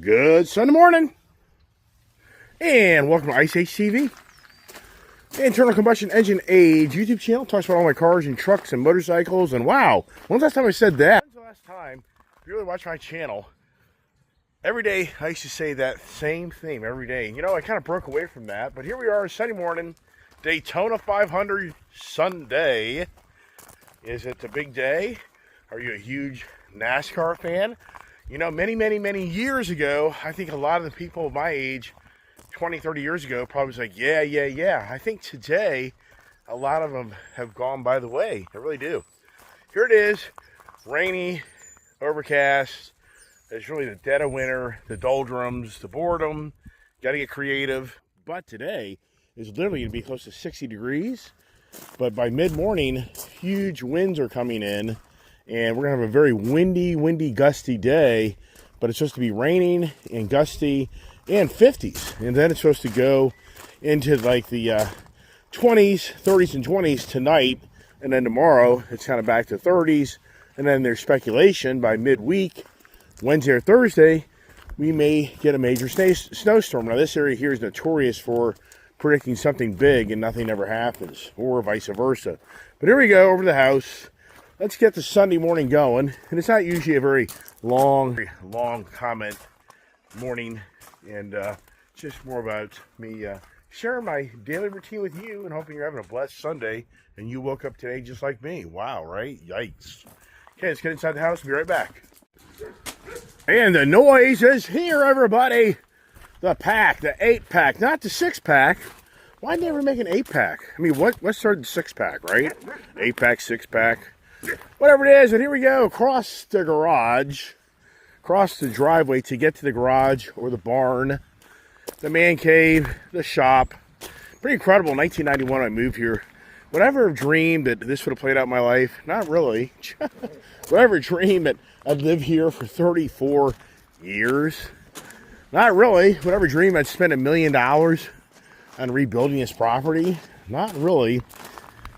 Good Sunday morning, and welcome to Ice Age TV, internal combustion engine age YouTube channel. Talks about all my cars and trucks and motorcycles. And wow, when's the last time I said that? When's the last time you really watch my channel? Every day I used to say that same theme every day. You know, I kind of broke away from that, but here we are, Sunday morning, Daytona 500 Sunday. Is it a big day? Are you a huge NASCAR fan? You know, many years ago, I think a lot of the people of my age, 20, 30 years ago, probably was like, yeah. I think today, a lot of them have gone by the way. I really do. Here it is, rainy, overcast. It's really the dead of winter, the doldrums, the boredom. Got to get creative. But today is literally going to be close to 60 degrees. But by mid-morning, huge winds are coming in. And we're going to have a very windy, gusty day. But it's supposed to be raining and gusty and 50s. And then it's supposed to go into like the 20s, 30s, and 20s tonight. And then tomorrow, it's kind of back to 30s. And then there's speculation by midweek, Wednesday or Thursday, we may get a major snowstorm. Now, this area here is notorious for predicting something big and nothing ever happens, or vice versa. But here we go, over to the house. Let's get the Sunday morning going. And it's not usually a very long comment morning. And just more about me sharing my daily routine with you and hoping you're having a blessed Sunday. And you woke up today just like me. Wow, right? Yikes. Okay, let's get inside the house and be right back. And the noise is here, everybody. The pack, the 8-pack, not the 6-pack. Why did they ever make an 8-pack? I mean, what started the 6-pack, right? 8-pack, 6-pack. Whatever it is, and here we go, across the garage, across the driveway to get to the garage or the barn, the man cave, the shop. Pretty incredible. In 1991, I moved here. Would I ever have dreamed that this would have played out in my life? Not really. Would I ever dream that I'd live here for 34 years? Not really. Would I ever dream I'd spend $1 million on rebuilding this property? Not really.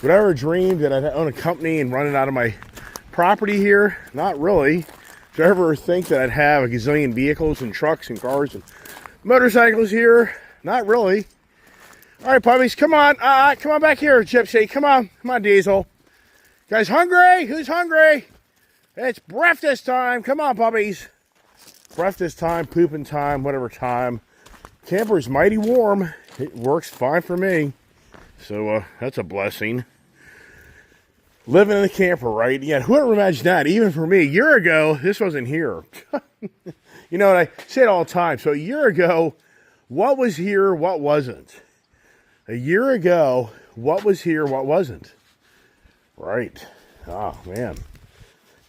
Would I ever dream that I'd own a company and run it out of my property here? Not really. Did I ever think that I'd have a gazillion vehicles and trucks and cars and motorcycles here? Not really. All right, puppies, come on. Come on back here, Gypsy. Come on, Diesel. You guys hungry? Who's hungry? It's breakfast time. Come on, puppies. Breakfast time, pooping time, whatever time. Camper is mighty warm. It works fine for me. So that's a blessing. Living in the camper, right? Yeah, whoever imagined that? Even for me, a year ago, this wasn't here. You know, and I say it all the time. So a year ago, what was here, what wasn't? A year ago, what was here, what wasn't? Right. Oh, man.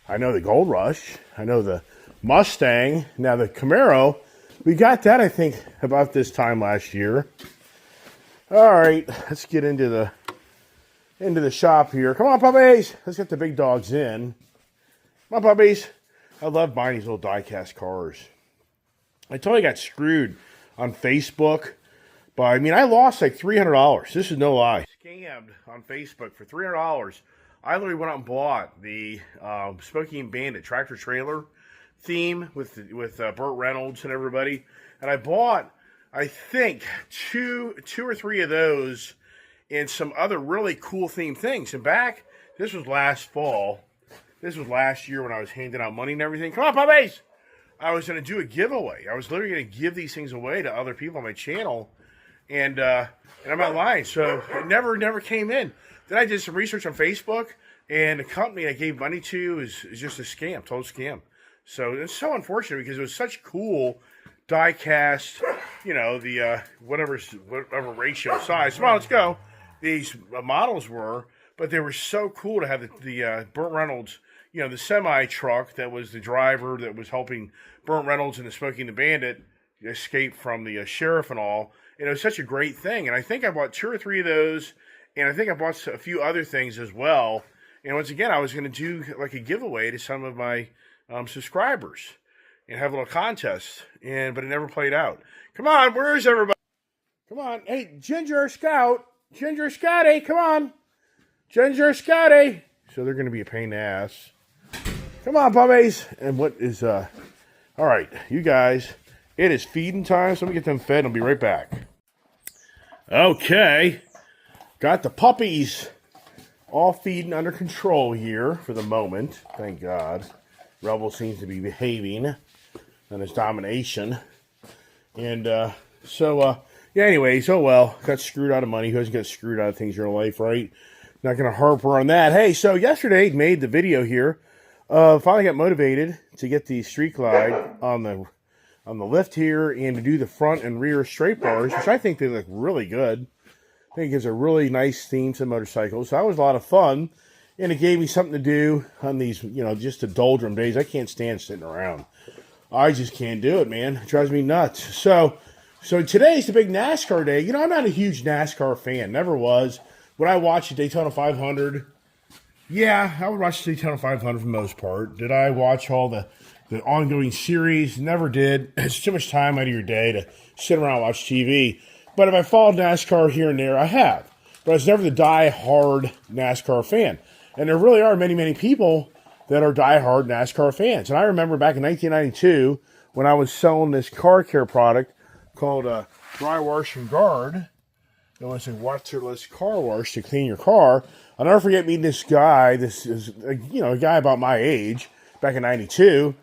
I know the Gold Rush. I know the Mustang. Now the Camaro, we got that, I think, about this time last year. All right, let's get into the shop here. Come on, puppies. Let's get the big dogs in. Come on, puppies. I love buying these little die-cast cars. I totally got screwed on Facebook. But, I mean, I lost like $300. This is no lie. Scammed on Facebook for $300. I literally went out and bought the Smokey and Bandit tractor trailer theme with Burt Reynolds and everybody. And I bought, I think, two or three of those and some other really cool themed things. And this was last fall. This was last year when I was handing out money and everything. Come on, puppies! I was going to do a giveaway. I was literally going to give these things away to other people on my channel. And I'm not lying. So it never came in. Then I did some research on Facebook. And the company I gave money to is just a scam, total scam. So it's so unfortunate because it was such cool die-cast, you know, the whatever ratio size. Come on, let's go. These models were, but they were so cool to have the Burt Reynolds, you know, the semi-truck that was the driver that was helping Burt Reynolds and the Smokey and the Bandit escape from the sheriff and all. And it was such a great thing. And I think I bought 2 or 3 of those, and I think I bought a few other things as well. And once again, I was going to do like a giveaway to some of my subscribers and have a little contest, but it never played out. Come on, where is everybody? Come on. Hey, Ginger Scout. Ginger Scotty, come on. Ginger Scotty. So they're going to be a pain in the ass. Come on, puppies. And what is, all right, you guys, It is feeding time, so let me get them fed and I'll be right back. Okay. Got the puppies all feeding under control here for the moment. Thank God. Rebel seems to be behaving on his domination. And yeah, anyways, oh well. Got screwed out of money. Who doesn't get screwed out of things in your life, right? Not going to harper on that. Hey, so yesterday made the video here. Finally got motivated to get the Street Glide on the lift here and to do the front and rear straight bars, which I think they look really good. I think it gives a really nice theme to motorcycles. So that was a lot of fun, and it gave me something to do on these, just the doldrum days. I can't stand sitting around. I just can't do it, man. It drives me nuts. So today's the big NASCAR day. I'm not a huge NASCAR fan. Never was. Would I watch the Daytona 500? Yeah, I would watch the Daytona 500 for the most part. Did I watch all the ongoing series? Never did. It's too much time out of your day to sit around and watch TV. But if I followed NASCAR here and there, I have. But I was never the die-hard NASCAR fan. And there really are many, many people that are die-hard NASCAR fans. And I remember back in 1992 when I was selling this car care product called Dry Wash and Guard. It was a waterless car wash to clean your car. I'll never forget meeting this guy. This is, a guy about my age back in 92.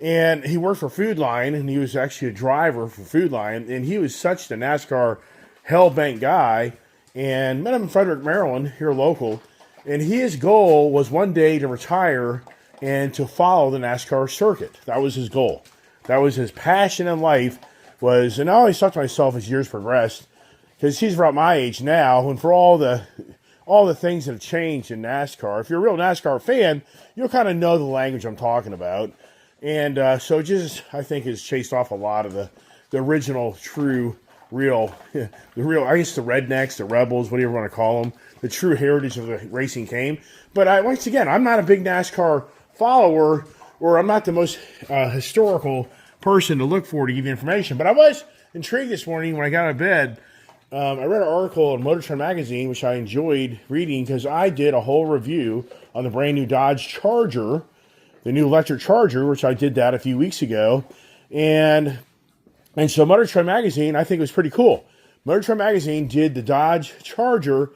And he worked for Food Line, and he was actually a driver for Food Line. And he was such the NASCAR hell-bent guy. And met him in Frederick, Maryland, here local. And his goal was one day to retire and to follow the NASCAR circuit. That was his goal. That was his passion in life. And I always thought to myself as years progressed, because he's about my age now, and for all the things that have changed in NASCAR, if you're a real NASCAR fan, you'll kind of know the language I'm talking about. And so just, I think, has chased off a lot of the original, true, real, I guess the rednecks, the rebels, whatever you want to call them, the true heritage of the racing came. But once again, I'm not a big NASCAR follower, or I'm not the most historical person to look for to give you information. But I was intrigued this morning when I got out of bed. I read an article in Motor Trend magazine, which I enjoyed reading because I did a whole review on the brand new Dodge Charger, the new electric Charger, which I did that a few weeks ago. And so Motor Trend magazine, I think it was pretty cool. Motor Trend magazine did the Dodge Charger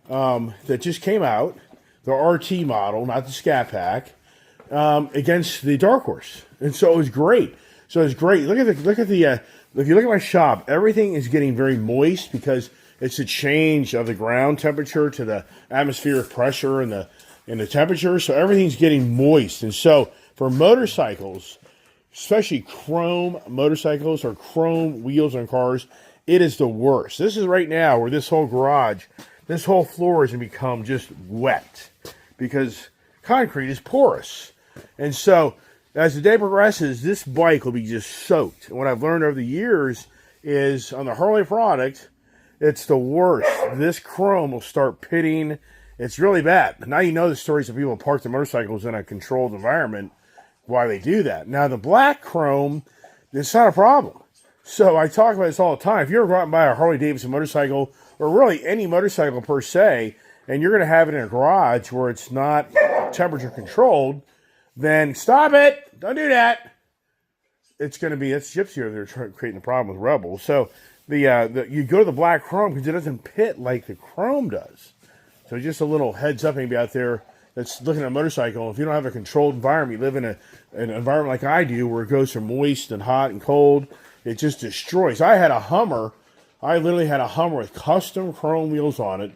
that just came out, the RT model, not the Scat Pack, against the Dark Horse. And so it was great. Look at the if you look at my shop, everything is getting very moist because it's a change of the ground temperature to the atmospheric pressure and the temperature. So everything's getting moist. And so for motorcycles, especially chrome motorcycles or chrome wheels on cars, it is the worst. This is right now where this whole garage, this whole floor is going to become just wet because concrete is porous. And so as the day progresses, this bike will be just soaked. And what I've learned over the years is on the Harley product, it's the worst. This chrome will start pitting. It's really bad. Now you know the stories of people who park their motorcycles in a controlled environment, why they do that. Now the black chrome, it's not a problem. So I talk about this all the time. If you ever go out and buy a Harley Davidson motorcycle, or really any motorcycle per se, and you're going to have it in a garage where it's not temperature controlled, then stop it. Don't do that. It's Gypsy over there creating a problem with Rebels. So you go to the black chrome because it doesn't pit like the chrome does. So just a little heads up maybe out there that's looking at a motorcycle. If you don't have a controlled environment, you live in an environment like I do where it goes from moist and hot and cold, it just destroys. I literally had a Hummer with custom chrome wheels on it,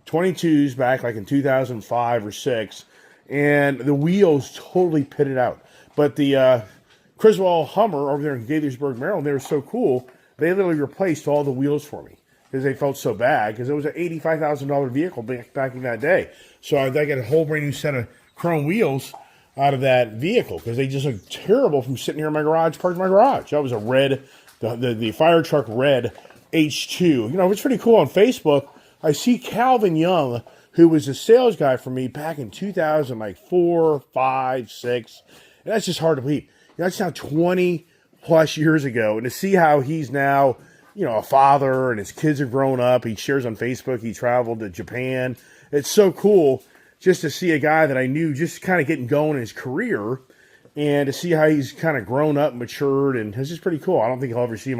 22s back like in 2005 or 6, and the wheels totally pitted out. But the Criswell Hummer over there in Gaithersburg, Maryland, they were so cool, they literally replaced all the wheels for me because they felt so bad because it was an $85,000 vehicle back in that day. So I got a whole brand new set of chrome wheels out of that vehicle because they just look terrible from sitting here in my garage, parked in my garage. That was a red, the fire truck red H2. It's pretty cool on Facebook. I see Calvin Young, who was a sales guy for me back in 2004, 5, 6. And that's just hard to believe. That's now 20 plus years ago. And to see how he's now, a father and his kids are grown up. He shares on Facebook. He traveled to Japan. It's so cool just to see a guy that I knew just kind of getting going in his career and to see how he's kind of grown up, matured, and it's just pretty cool. I don't think he'll ever see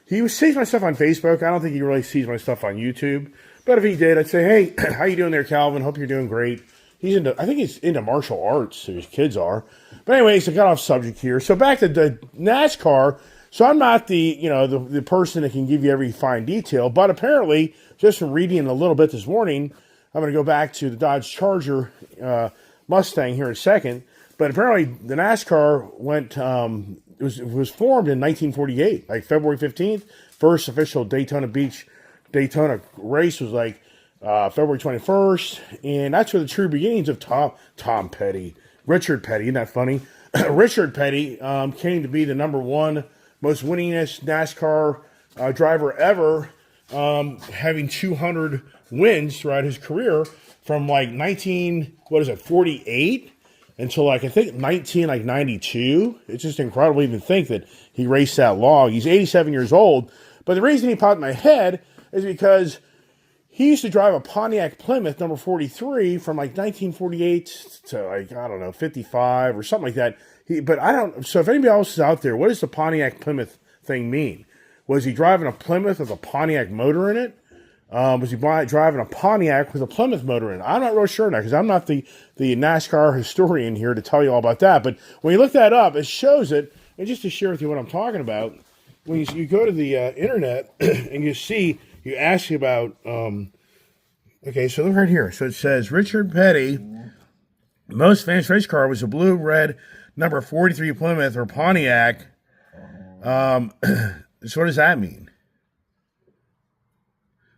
he sees my stuff on Facebook. I don't think he really sees my stuff on YouTube. But if he did, I'd say, hey, how you doing there, Calvin? Hope you're doing great. I think he's into martial arts, so his kids are. But anyways, I got off subject here. So back to the NASCAR. So I'm not the person that can give you every fine detail, but apparently, just from reading a little bit this morning, I'm going to go back to the Dodge Charger Mustang here in a second. But apparently, the NASCAR was formed in 1948, like February 15th. First official Daytona race was like February 21st, and that's where the true beginnings of Richard Petty, isn't that funny? Richard Petty came to be the number one most winningest NASCAR driver ever, having 200 wins throughout his career from like 48 until like I think 92. It's just incredible to even think that he raced that long. He's 87 years old, but the reason he popped in my head is because he used to drive a Pontiac Plymouth number 43 from like 1948 to like, I don't know, 55 or something like that. So if anybody else is out there, what does the Pontiac Plymouth thing mean? Was he driving a Plymouth with a Pontiac motor in it? Was he driving a Pontiac with a Plymouth motor in it? I'm not real sure now because I'm not the NASCAR historian here to tell you all about that. But when you look that up, it shows it. And just to share with you what I'm talking about, when you go to the internet and you ask about, okay, so look right here. So it says Richard Petty, most famous race car was a blue-red number 43 Plymouth or Pontiac. So what does that mean?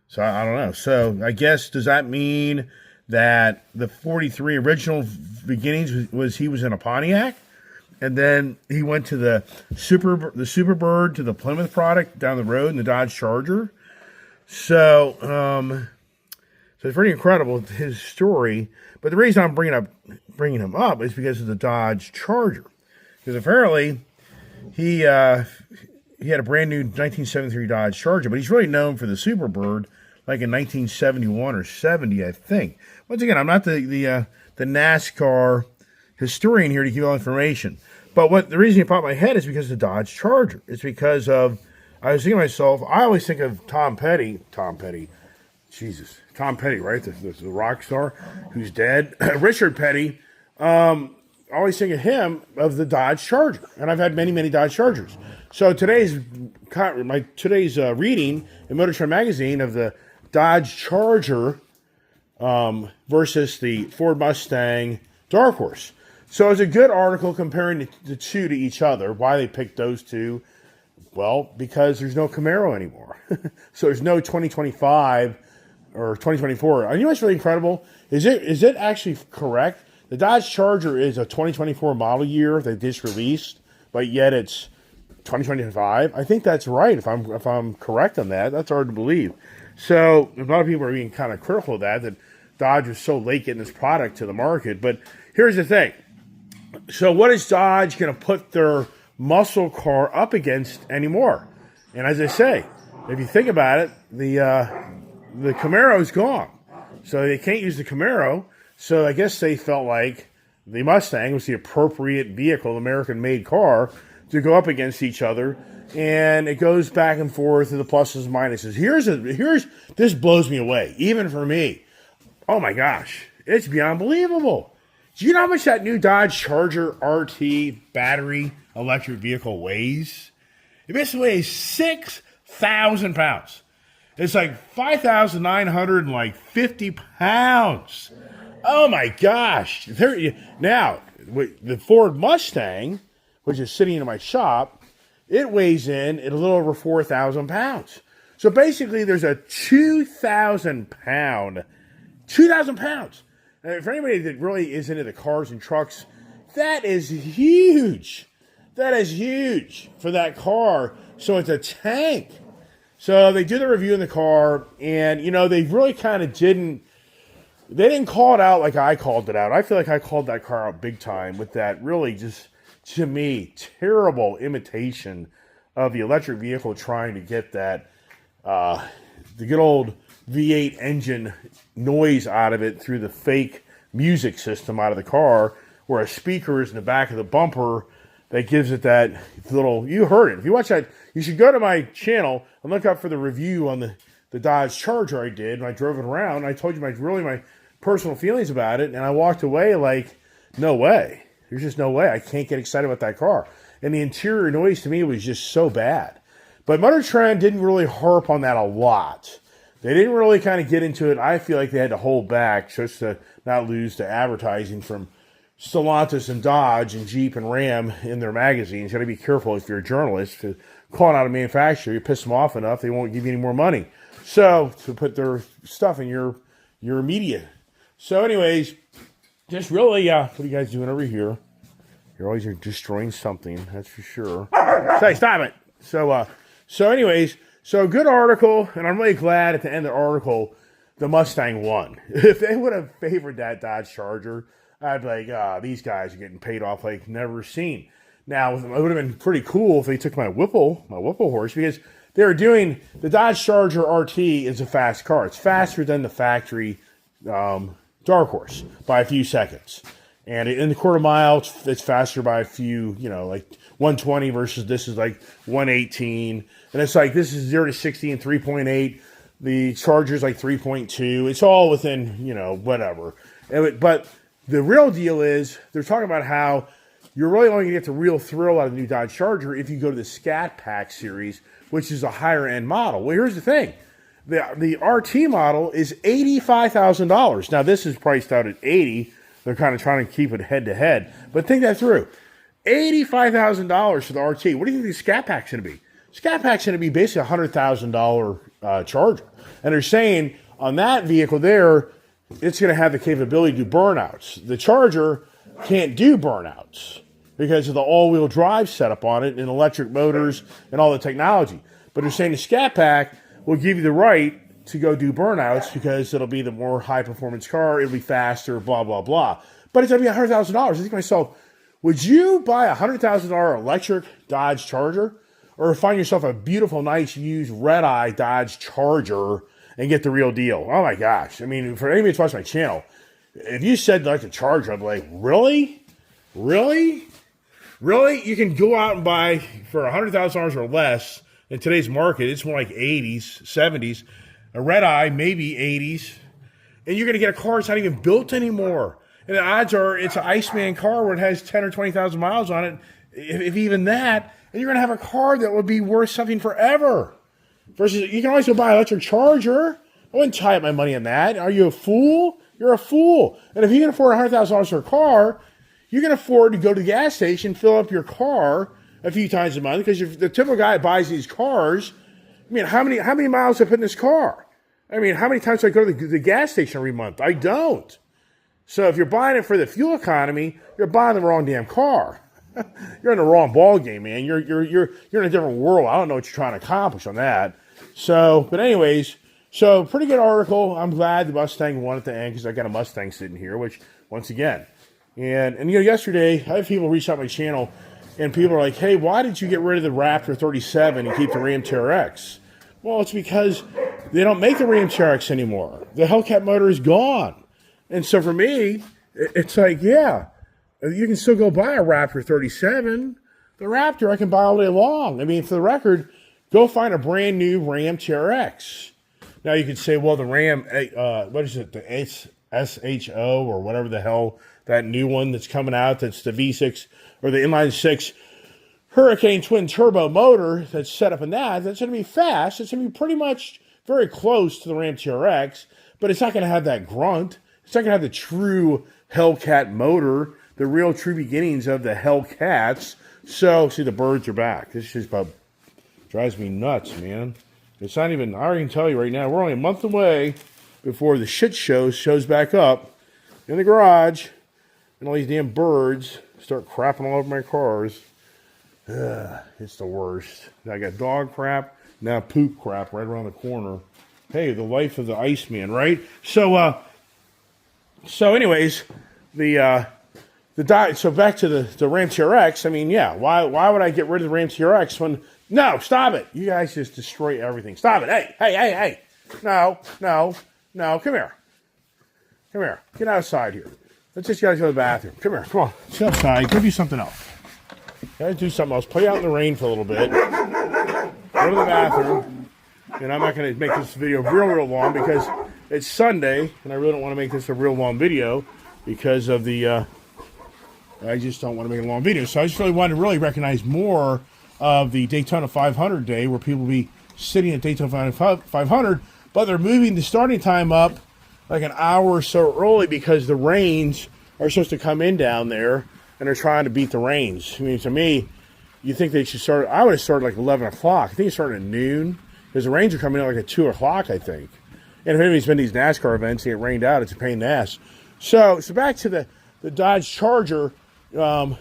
So I don't know. So I guess, does that mean that the 43 original beginnings was he was in a Pontiac? And then he went to the Superbird to the Plymouth product down the road in the Dodge Charger. So it's pretty incredible, his story. But the reason I'm bringing him up is because of the Dodge Charger. Because apparently he had a brand new 1973 Dodge Charger, but he's really known for the Superbird, like in 1971 or 70, I think. Once again, I'm not the NASCAR historian here to give you all information. But the reason he popped in my head is because of the Dodge Charger. It's because of, I was thinking to myself, I always think of Tom Petty, right? The rock star who's dead. Richard Petty. I always think of him, of the Dodge Charger. And I've had many, many Dodge Chargers. So today's reading in Motor Trend Magazine of the Dodge Charger versus the Ford Mustang Dark Horse. So it's a good article comparing the two to each other. Why they picked those two? Well, because there's no Camaro anymore. So there's no 2025 or 2024. You know what's really incredible? Is it actually correct? The Dodge Charger is a 2024 model year they just released, but yet it's 2025. I think that's right. If I'm correct on that, that's hard to believe. So a lot of people are being kind of critical of that Dodge was so late getting this product to the market. But here's the thing. So what is Dodge going to put their muscle car up against anymore? And as I say, if you think about it, the Camaro's gone. So they can't use the Camaro. So I guess they felt like the Mustang was the appropriate vehicle, American-made car, to go up against each other. And it goes back and forth to the pluses and minuses. This blows me away, even for me. Oh my gosh, it's beyond believable. Do you know how much that new Dodge Charger RT battery electric vehicle weighs? It basically weighs 6,000 pounds. It's like 5,950 pounds. Oh my gosh. Now, the Ford Mustang, which is sitting in my shop, it weighs in at a little over 4,000 pounds. So basically, there's a 2,000 pounds. And for anybody that really is into the cars and trucks, that is huge. That is huge for that car. So it's a tank. So they do the review in the car, and, they really kind of didn't call it out like I called it out. I feel like I called that car out big time with that really just, to me, terrible imitation of the electric vehicle trying to get that, the good old V8 engine noise out of it through the fake music system out of the car, where a speaker is in the back of the bumper that gives it that little, you heard it. If you watch that, you should go to my channel and look up for the review on the Dodge Charger I did. And I drove it around. And I told you my personal feelings about it. And I walked away like, no way. There's just no way. I can't get excited about that car. And the interior noise to me was just so bad. But Motor Trend didn't really harp on that a lot. They didn't really kind of get into it. I feel like they had to hold back just to not lose to advertising from Stellantis and Dodge and Jeep and Ram in their magazines. You got to be careful if you're a journalist to calling out a manufacturer. You piss them off enough, they won't give you any more money. So to put their stuff in your media. So anyways, just really, what are you guys doing over here? You're always destroying something, that's for sure. Say, stop it. So anyways, so good article, and I'm really glad at the end of the article, the Mustang won. If they would have favored that Dodge Charger, I'd be like, these guys are getting paid off like never seen. Now, it would have been pretty cool if they took my Whipple horse, because they were doing, the Dodge Charger RT is a fast car. It's faster than the factory Dark Horse by a few seconds. And in the quarter mile, it's faster by a few, like 120 versus this is like 118. And it's like, this is 0 to 60 in 3.8. The Charger's like 3.2. It's all within, whatever. But the real deal is, they're talking about how you're really only going to get the real thrill out of the new Dodge Charger if you go to the Scat Pack series, which is a higher end model. Well, here's the thing. The RT model is $85,000. Now, this is priced out at $80,000. They're kind of trying to keep it head-to-head. But think that through. $85,000 for the RT. What do you think the Scat Pack's going to be? Scat Pack's going to be basically a $100,000 Charger. And they're saying on that vehicle there, it's going to have the capability to do burnouts. The Charger can't do burnouts because of the all-wheel drive setup on it and electric motors and all the technology. But they're saying the Scat Pack will give you the right to go do burnouts because it'll be the more high-performance car, it'll be faster, blah, blah, blah. But it's going to be $100,000. I think to myself, would you buy a $100,000 electric Dodge Charger or find yourself a beautiful, nice, used red-eye Dodge Charger and get the real deal? Oh, my gosh. I mean, for anybody that's watching my channel, if you said like the Charger, I'd be like, really? Really? Really? You can go out and buy for $100,000 or less in today's market. It's more like 80s, 70s. A red eye, maybe 80s. And you're going to get a car that's not even built anymore. And the odds are it's an Iceman car where it has 10 or 20,000 miles on it, if even that. And you're going to have a car that will be worth something forever. Versus, you can always go buy an electric Charger. I wouldn't tie up my money on that. Are you a fool? You're a fool. And if you can afford $100,000 for a car, you can afford to go to the gas station, fill up your car a few times a month. Because if the typical guy that buys these cars, I mean, how many miles do I put in this car? I mean, how many times do I go to the gas station every month? I don't. So if you're buying it for the fuel economy, you're buying the wrong damn car. You're in the wrong ball game, man. You're in a different world. I don't know what you're trying to accomplish on that. So, but anyways, so pretty good article. I'm glad the Mustang won at the end because I got a Mustang sitting here, which once again, and yesterday I have people reach out my channel, and people are like, "Hey, why did you get rid of the Raptor 37 and keep the Ram TRX?" Well, it's because they don't make the Ram TRX anymore. The Hellcat motor is gone. And so for me, it's like, yeah, you can still go buy a Raptor 37. The Raptor I can buy all day long. I mean, for the record, go find a brand new Ram TRX. Now you could say, well, the Ram, what is it, the SHO or whatever the hell, that new one that's coming out, that's the V6 or the inline 6 Hurricane twin turbo motor that's set up in that's going to be fast. It's going to be pretty much very close to the Ram TRX, but it's not going to have that grunt. It's not going to have the true Hellcat motor, the real true beginnings of the Hellcats. So, see, the birds are back. This just about drives me nuts, man. It's not even, I can tell you right now, we're only a month away before the shit show shows back up in the garage, and all these damn birds start crapping all over my cars. It's the worst. I got dog crap, now poop crap right around the corner. Hey, the life of the Iceman, right? So anyways, so back to the Ram TRX. I mean, yeah, why would I get rid of the Ram TRX when? No, stop it! You guys just destroy everything. Stop it! Hey! No! Come here. Get outside here. Let's just gotta go to the bathroom. Come here, come on. Let's go outside. Go do something else. Gotta do something else. Play out in the rain for a little bit. Go to the bathroom. And I'm not gonna make this video real long because it's Sunday, and I really don't want to make this a real long video because of the. I just don't want to make a long video. So I just really wanted to recognize more of the Daytona 500 day where people will be sitting at Daytona 500, but they're moving the starting time up like an hour or so early because the rains are supposed to come in down there, and they're trying to beat the rains. I mean, to me, you think they should start, I would have started like 11 o'clock. I think it started at noon because the rains are coming in like at 2 o'clock, I think. And if anybody's been to these NASCAR events and it rained out, it's a pain in the ass. So back to the Dodge Charger. The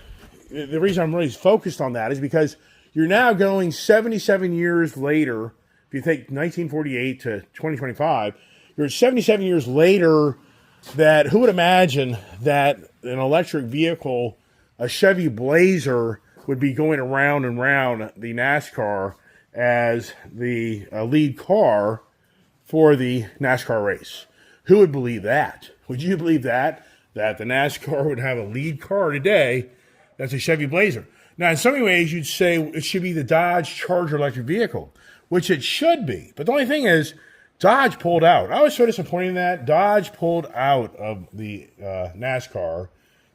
reason I'm really focused on that is because you're now going 77 years later. If you take 1948 to 2025, you're 77 years later. That who would imagine that an electric vehicle, a Chevy Blazer, would be going around and around the NASCAR as the lead car for the NASCAR race? Who would believe that? Would you believe that the NASCAR would have a lead car today that's a Chevy Blazer? Now, in some ways, you'd say it should be the Dodge Charger electric vehicle, which it should be. But the only thing is, Dodge pulled out. I was so disappointed in that. Dodge pulled out of the NASCAR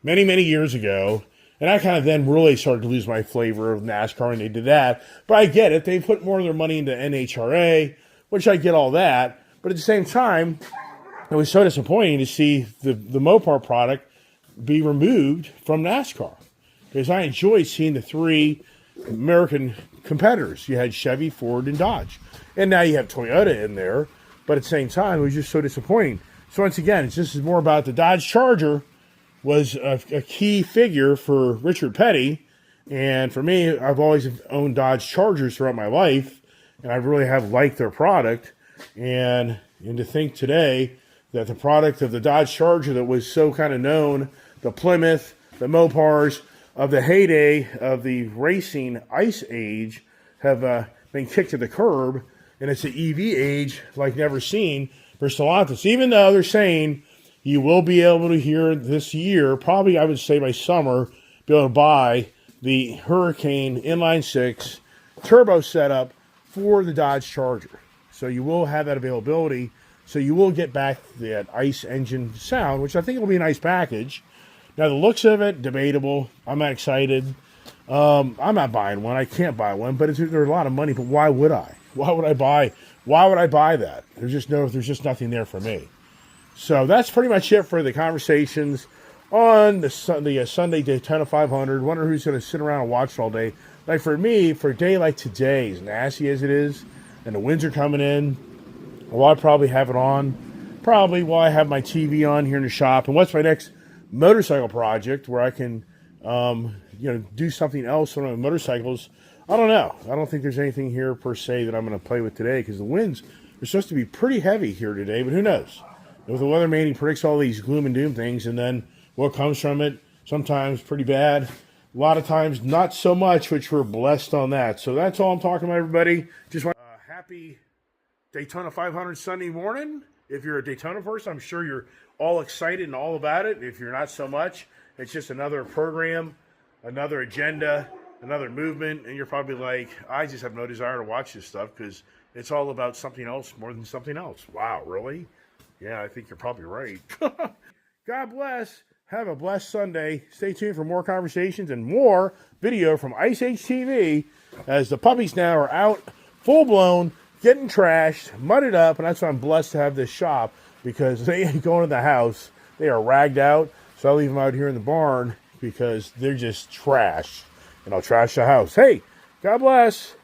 many, many years ago. And I kind of then really started to lose my flavor of NASCAR, and they did that. But I get it. They put more of their money into NHRA, which I get all that. But at the same time, it was so disappointing to see the Mopar product be removed from NASCAR. Because I enjoyed seeing the three American competitors. You had Chevy, Ford, and Dodge. And now you have Toyota in there. But at the same time, it was just so disappointing. So once again, it's just more about the Dodge Charger was a key figure for Richard Petty. And for me, I've always owned Dodge Chargers throughout my life. And I really have liked their product. And to think today that the product of the Dodge Charger that was so kind of known, the Plymouth, the Mopars, of the heyday of the racing ice age have been kicked to the curb, and it's an EV age like never seen for Stellantis. Even though they're saying you will be able to hear this year, probably I would say by summer, be able to buy the Hurricane Inline 6 turbo setup for the Dodge Charger. So you will have that availability. So you will get back that ice engine sound, which I think will be a nice package. Now, the looks of it, debatable. I'm not excited. I'm not buying one. I can't buy one, but there's a lot of money. But why would I? Why would I buy? Why would I buy that? There's just nothing there for me. So that's pretty much it for the conversations on the Sunday Daytona 500. Wonder who's going to sit around and watch it all day. Like for me, for a day like today, as nasty as it is, and the winds are coming in, well, I'll probably have it on. Probably while I have my TV on here in the shop. And what's my next motorcycle project where I can, do something else on my motorcycles? I don't know. I don't think there's anything here per se that I'm going to play with today because the winds are supposed to be pretty heavy here today, but who knows? With the weatherman, he predicts all these gloom and doom things, and then what comes from it, sometimes pretty bad. A lot of times, not so much, which we're blessed on that. So that's all I'm talking about, everybody. Just want happy Daytona 500 Sunday morning. If you're a Daytona person, I'm sure you're all excited and all about it. If you're not so much, it's just another program, another agenda, another movement, and you're probably like, I just have no desire to watch this stuff because it's all about something else more than something else. Wow, really? Yeah, I think you're probably right. God bless. Have a blessed Sunday. Stay tuned for more conversations and more video from Ice Age TV as the puppies now are out, full-blown, getting trashed, mudded up, and that's why I'm blessed to have this shop because they ain't going to the house. They are ragged out, so I leave them out here in the barn because they're just trash, and I'll trash the house. Hey, God bless.